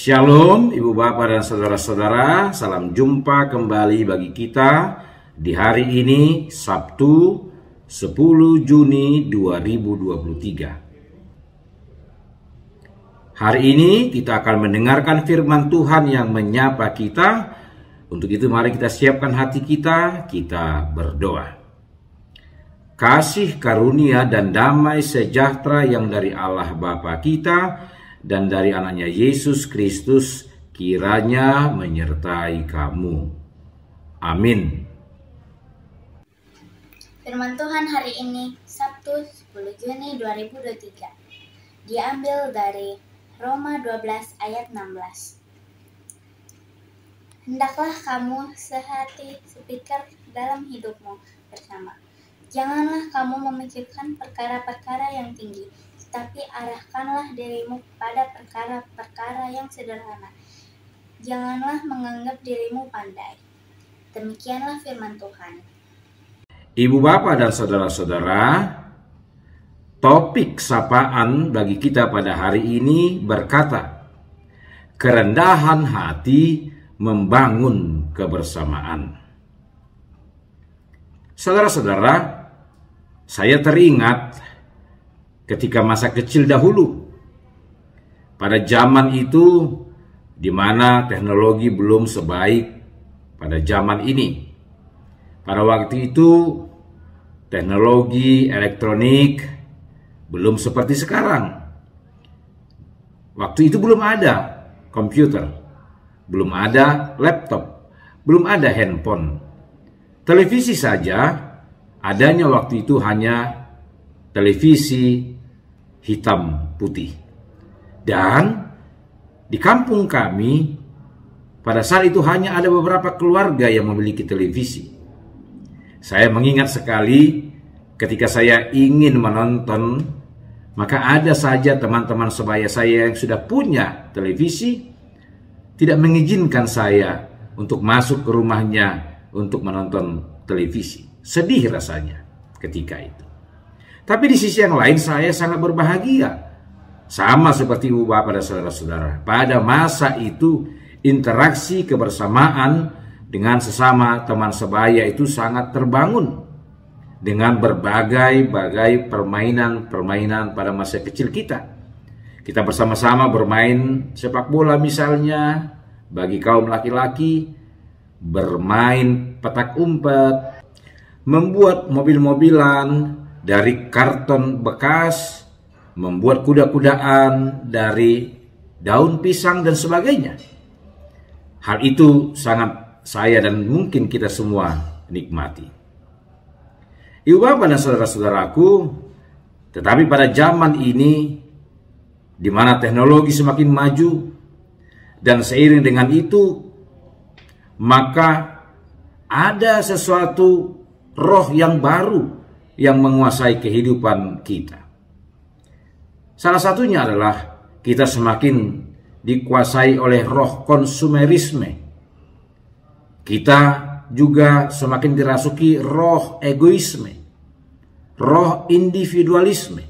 Shalom Ibu Bapak dan Saudara-saudara, salam jumpa kembali bagi kita di hari ini Sabtu 10 Juni 2023. Hari ini kita akan mendengarkan firman Tuhan yang menyapa kita. Untuk itu mari kita siapkan hati kita berdoa. Kasih karunia dan damai sejahtera yang dari Allah Bapa kita dan dari anaknya Yesus Kristus kiranya menyertai kamu. Amin. Firman Tuhan hari ini Sabtu 10 Juni 2023 diambil dari Roma 12 ayat 16. Hendaklah kamu sehati sepikir dalam hidupmu bersama. Janganlah kamu memikirkan perkara-perkara yang tinggi, tapi arahkanlah dirimu pada perkara-perkara yang sederhana. Janganlah menganggap dirimu pandai. Demikianlah firman Tuhan. Ibu Bapak dan Saudara-saudara, topik sapaan bagi kita pada hari ini berkata, kerendahan hati membangun kebersamaan. Saudara-saudara, saya teringat ketika masa kecil dahulu, pada zaman itu di mana teknologi belum sebaik pada zaman ini. Pada waktu itu teknologi elektronik belum seperti sekarang. Waktu itu belum ada komputer, belum ada laptop, belum ada handphone. Televisi saja adanya waktu itu hanya televisi hitam putih. Dan di kampung kami pada saat itu hanya ada beberapa keluarga yang memiliki televisi. Saya mengingat sekali ketika saya ingin menonton, maka ada saja teman-teman sebaya saya yang sudah punya televisi tidak mengizinkan saya untuk masuk ke rumahnya untuk menonton televisi. Sedih rasanya ketika itu. Tapi di sisi yang lain saya sangat berbahagia. Sama seperti Ibu Bapak dan Saudara-saudara. Pada masa itu interaksi kebersamaan dengan sesama teman sebaya itu sangat terbangun. Dengan berbagai permainan pada masa kecil kita. Kita bersama-sama bermain sepak bola misalnya. Bagi kaum laki-laki bermain petak umpet. Membuat mobil-mobilan dari karton bekas, membuat kuda-kudaan dari daun pisang dan sebagainya. Hal itu sangat saya dan mungkin kita semua nikmati. Ibu Bapak dan saudara-saudaraku, tetapi pada zaman ini di mana teknologi semakin maju dan seiring dengan itu maka ada sesuatu roh yang baru yang menguasai kehidupan kita. Salah satunya adalah kita semakin dikuasai oleh roh konsumerisme. Kita juga semakin dirasuki roh egoisme, roh individualisme.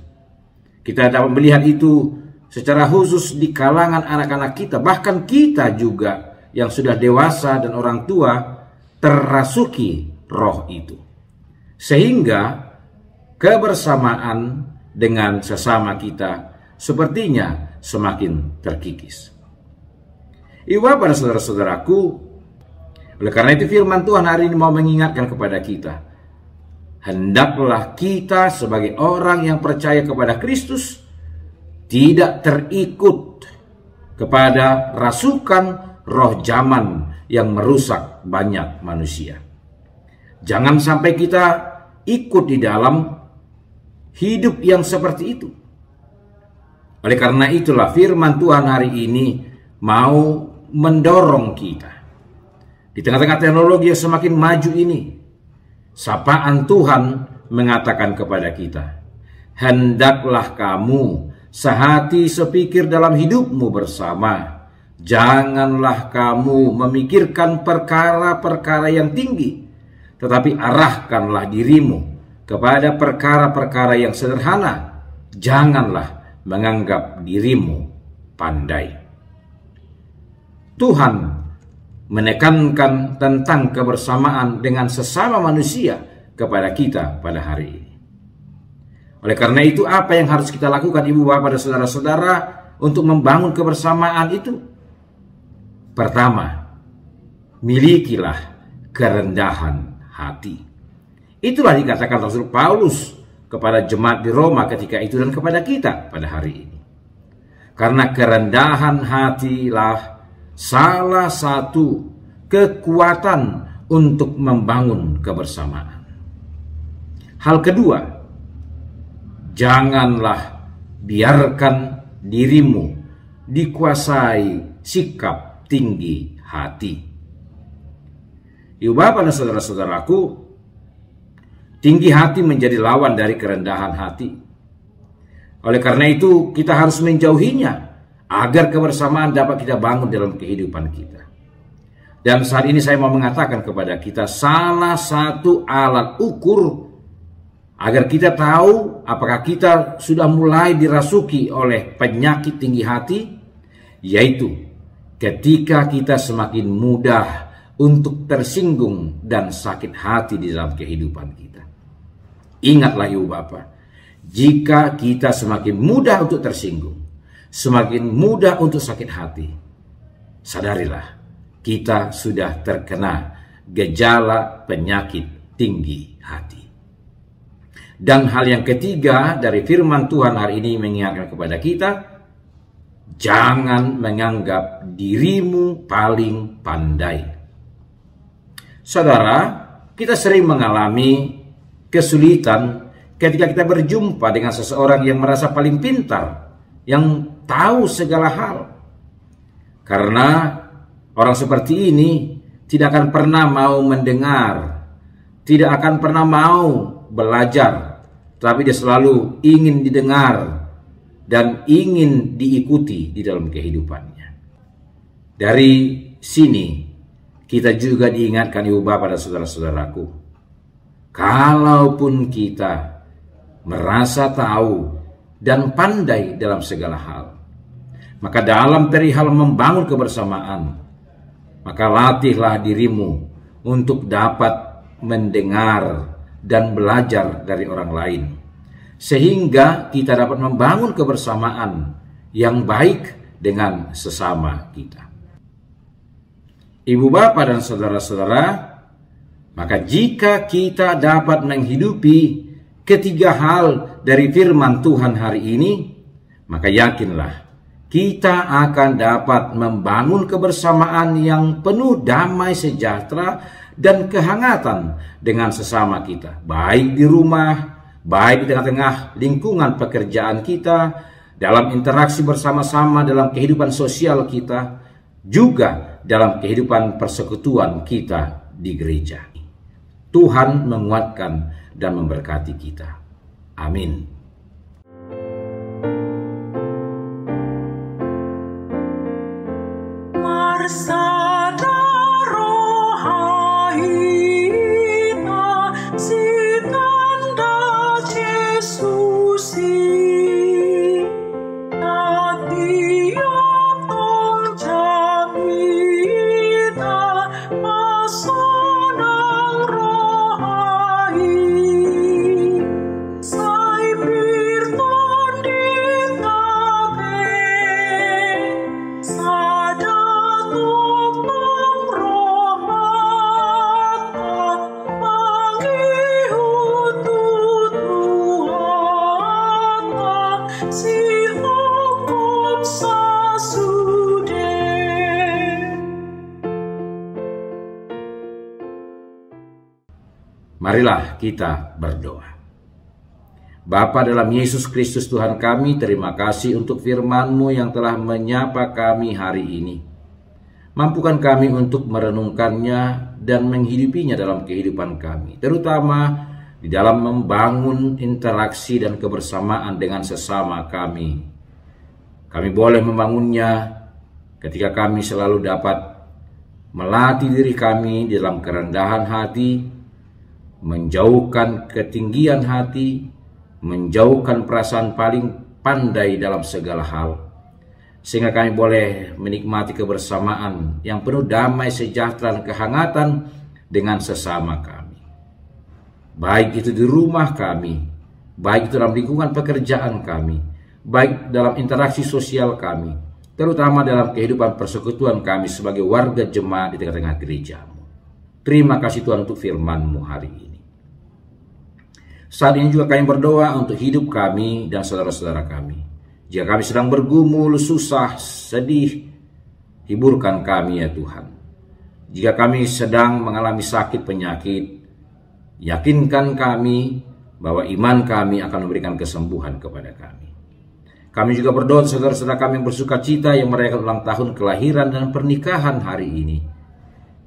Kita dapat melihat itu secara khusus di kalangan anak-anak kita. Bahkan kita juga yang sudah dewasa dan orang tua terrasuki roh itu. Sehingga kebersamaan dengan sesama kita sepertinya semakin terkikis. Ibu Bapak dan saudara-saudaraku, oleh karena itu firman Tuhan hari ini mau mengingatkan kepada kita. Hendaklah kita sebagai orang yang percaya kepada Kristus tidak terikut kepada rasukan roh zaman yang merusak banyak manusia. Jangan sampai kita ikut di dalam hidup yang seperti itu. Oleh karena itulah firman Tuhan hari ini mau mendorong kita. Di tengah-tengah teknologi yang semakin maju ini, sapaan Tuhan mengatakan kepada kita, hendaklah kamu sehati sepikir dalam hidupmu bersama. Janganlah kamu memikirkan perkara-perkara yang tinggi, tetapi arahkanlah dirimu kepada perkara-perkara yang sederhana. Janganlah menganggap dirimu pandai. Tuhan menekankan tentang kebersamaan dengan sesama manusia kepada kita pada hari ini. Oleh karena itu, apa yang harus kita lakukan ibu bapak dan saudara-saudara untuk membangun kebersamaan itu? Pertama, milikilah kerendahan hati. Itulah dikatakan Rasul Paulus kepada jemaat di Roma ketika itu dan kepada kita pada hari ini. Karena kerendahan hatilah salah satu kekuatan untuk membangun kebersamaan. Hal kedua, janganlah biarkan dirimu dikuasai sikap tinggi hati. Ibu bapak dan saudara-saudaraku, tinggi hati menjadi lawan dari kerendahan hati. Oleh karena itu, kita harus menjauhinya agar kebersamaan dapat kita bangun dalam kehidupan kita. Dan saat ini saya mau mengatakan kepada kita salah satu alat ukur agar kita tahu apakah kita sudah mulai dirasuki oleh penyakit tinggi hati, yaitu ketika kita semakin mudah untuk tersinggung dan sakit hati di dalam kehidupan kita. Ingatlah ibu bapak, jika kita semakin mudah untuk tersinggung, semakin mudah untuk sakit hati, sadarilah kita sudah terkena gejala penyakit tinggi hati. Dan hal yang ketiga dari firman Tuhan hari ini mengingatkan kepada kita, jangan menganggap dirimu paling pandai. Saudara, kita sering mengalami kesulitan ketika kita berjumpa dengan seseorang yang merasa paling pintar, yang tahu segala hal. Karena orang seperti ini tidak akan pernah mau mendengar, tidak akan pernah mau belajar, tapi dia selalu ingin didengar dan ingin diikuti di dalam kehidupannya. Dari sini kita juga diingatkan ibu bapak dan saudara-saudaraku, kalaupun kita merasa tahu dan pandai dalam segala hal, maka dalam perihal membangun kebersamaan, maka latihlah dirimu untuk dapat mendengar dan belajar dari orang lain, sehingga kita dapat membangun kebersamaan yang baik dengan sesama kita. Ibu bapak dan saudara-saudara, maka jika kita dapat menghidupi ketiga hal dari firman Tuhan hari ini, maka yakinlah kita akan dapat membangun kebersamaan yang penuh damai sejahtera dan kehangatan dengan sesama kita, baik di rumah, baik di tengah-tengah lingkungan pekerjaan kita, dalam interaksi bersama-sama dalam kehidupan sosial kita, juga dalam kehidupan persekutuan kita di gereja. Tuhan menguatkan dan memberkati kita. Amin. Marilah kita berdoa. Bapa dalam Yesus Kristus Tuhan kami, terima kasih untuk firman-Mu yang telah menyapa kami hari ini. Mampukan kami untuk merenungkannya dan menghidupinya dalam kehidupan kami, terutama di dalam membangun interaksi dan kebersamaan dengan sesama kami. Kami boleh membangunnya ketika kami selalu dapat melatih diri kami dalam kerendahan hati, menjauhkan ketinggian hati, menjauhkan perasaan paling pandai dalam segala hal, sehingga kami boleh menikmati kebersamaan yang penuh damai, sejahtera, dan kehangatan dengan sesama kami. Baik itu di rumah kami, baik itu dalam lingkungan pekerjaan kami, baik dalam interaksi sosial kami, terutama dalam kehidupan persekutuan kami sebagai warga jemaat di tengah-tengah gereja-Mu. Terima kasih Tuhan untuk firman-Mu hari ini. Saat ini juga kami berdoa untuk hidup kami dan saudara-saudara kami. Jika kami sedang bergumul, susah, sedih, hiburkan kami ya Tuhan. Jika kami sedang mengalami sakit penyakit, yakinkan kami bahwa iman kami akan memberikan kesembuhan kepada kami. Kami juga berdoa saudara-saudara kami yang bersuka cita yang merayakan ulang tahun kelahiran dan pernikahan hari ini.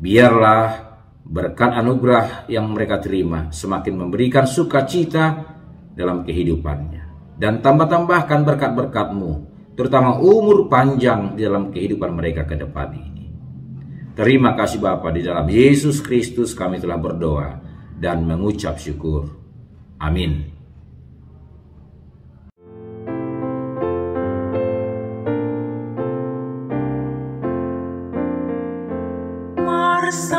Biarlah berkat anugerah yang mereka terima semakin memberikan sukacita dalam kehidupannya. Dan tambah-tambahkan berkat-berkat-Mu, terutama umur panjang di dalam kehidupan mereka ke depan ini. Terima kasih Bapa, di dalam Yesus Kristus kami telah berdoa dan mengucap syukur. Amin. Mars